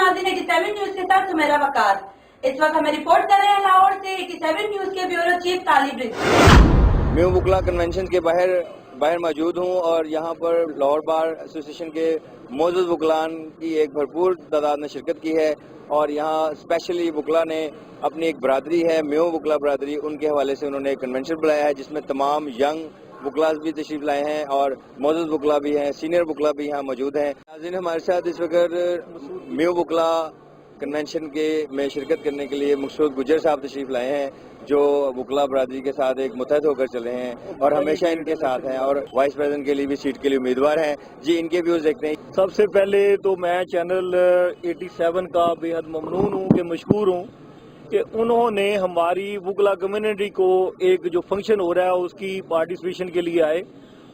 नाज़रीन 87 न्यूज के साथ सुमेरा वकार। इस वक्त हमें रिपोर्ट कर रहे हैं लाहौर से 87 न्यूज के ब्यूरो चीफ तालिब रिजवी। मैं वकला कन्वेंशन के बाहर मौजूद हूँ और यहाँ पर लाहौर बार एसोसिएशन के मौजूद वकलान की एक भरपूर तादाद ने शिरकत की है और यहाँ स्पेशली वकला ने अपनी एक बरादरी है म्यो वकला बरादरी, उनके हवाले से उन्होंने एक कन्वेंशन बुलाया है जिसमें तमाम यंग वकलास भी तशरीफ लाए हैं और मौजूद वकला भी हैं, सीनियर वकला भी यहाँ मौजूद हैं। नाज़रीन हमारे साथ इस वक्त म्यो वकला कन्वेंशन के में शिरकत करने के लिए मकसूद गुजर साहब तशरीफ लाए हैं जो वकला बरादरी के साथ एक मुत्तहद होकर चले हैं और हमेशा इनके साथ हैं और वाइस प्रेसिडेंट के लिए भी सीट के लिए उम्मीदवार हैं। जी इनके व्यूज देखते हैं। सबसे पहले तो मैं चैनल 87 का बेहद ममनून हूँ कि मशकूर हूँ कि उन्होंने हमारी वकला कम्युनिटी को एक जो फंक्शन हो रहा है उसकी पार्टिसिपेशन के लिए आए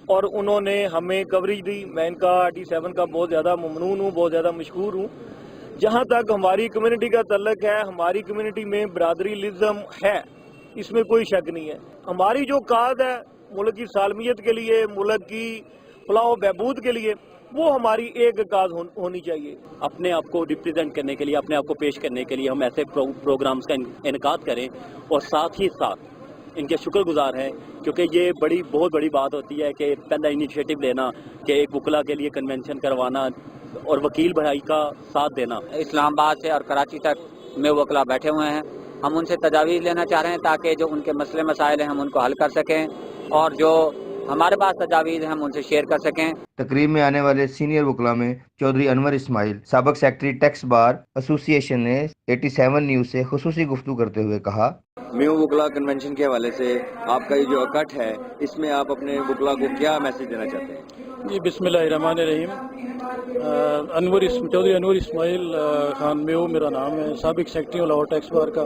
और उन्होंने हमें कवरेज दी। मैं इनका 87 का बहुत ज़्यादा ममनून हूँ, बहुत ज़्यादा मशकूर हूँ। जहाँ तक हमारी कम्युनिटी का तल्लक है, हमारी कम्युनिटी में बरादरीलिज्म है, इसमें कोई शक नहीं है। हमारी जो काद है मुल्क की सालमियत के लिए, मुल्क की फलाह बहबूद के लिए, वो हमारी एक काज होनी चाहिए। अपने आप को रिप्रेजेंट करने के लिए, अपने आप को पेश करने के लिए हम ऐसे प्रोग्राम्स का इनकाद करें और साथ ही साथ इनके शुक्रगुजार हैं क्योंकि ये बहुत बड़ी बात होती है कि पहला इनिशिएटिव लेना कि एक वकला के लिए कन्वेंशन करवाना और वकील भाई का साथ देना। इस्लामाबाद से और कराची तक में वकला बैठे हुए हैं, हम उनसे तजावीज़ लेना चाह रहे हैं ताकि जो उनके मसले मसाइल हैं हम उनको हल कर सकें और जो हमारे पास तजावीज़ हम उनसे शेयर कर सकें। तकरीब में आने वाले सीनियर वकला में चौधरी अनवर इस्माइल, साबिक सेक्रेटरी टैक्स बार एसोसिएशन ने 87 न्यूज से खुसूसी गुफ्तगू करते हुए कहा, म्यो वकला कन्वेंशन के हवाले से आपका ये जो इकट्ठ है इसमें आप अपने वकला को क्या मैसेज देना चाहते हैं? जी बिस्मिल्लाहिर्रहमानिर्रहीम। चौधरी अनवर इस्माइल खान म्यो मेरा नाम है, साबिक सेक्रेटरी हूँ लाहौर टैक्स बार का।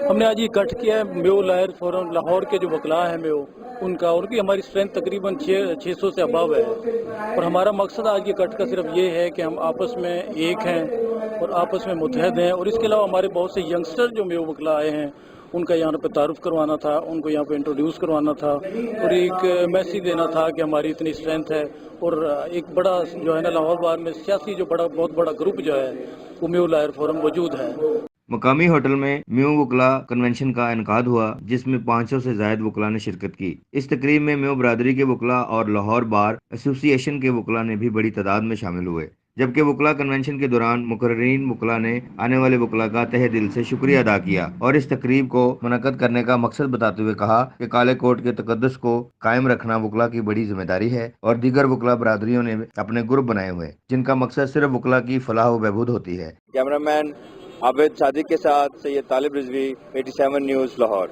हमने आज ये इकट्ठ किया है म्यो लायर फोरम लाहौर के जो वकला हैं म्यो उनकी हमारी स्ट्रेंथ तकरीबन 600 से अबव है और हमारा मकसद आज के इकट्ठ का सिर्फ ये है कि हम आपस में एक हैं और आपस में मुत्तहद हैं और इसके अलावा हमारे बहुत से यंगस्टर जो म्यो वकला आए हैं उनका यहाँ पे तारुफ करवाना था, उनको यहाँ पे इंट्रोड्यूस करवाना था और एक मैसेज देना था कि हमारी इतनी स्ट्रेंथ है और एक बड़ा जो है ना लाहौर बार में सियासी जो बहुत बड़ा ग्रुप जो है वो म्यो लायर फोरम मौजूद है। मकामी होटल में म्यो वकला कन्वेंशन का इनकाद हुआ जिसमें 500 से जायद वकला ने शिरकत की। इस तकरीब में म्यो बरादरी के वकला और लाहौर बार एसोसिएशन के वकला ने भी बड़ी तादाद में शामिल हुए, जबकि वकला कन्वेंशन के दौरान मुकर्रीन वकला ने आने वाले वकला का तहे दिल से शुक्रिया अदा किया और इस तकरीब को मुनक्कद करने का मकसद बताते हुए कहा कि काले कोट के तकद्दुस को कायम रखना वकला की बड़ी जिम्मेदारी है और दीगर वकला बरादरियों ने अपने ग्रुप बनाए हुए जिनका मकसद सिर्फ वकला की फलाह व बहबूद होती है। कैमरामैन आबिद सादिक के साथ सैयद तालिब रिजवी, 87 न्यूज लाहौर।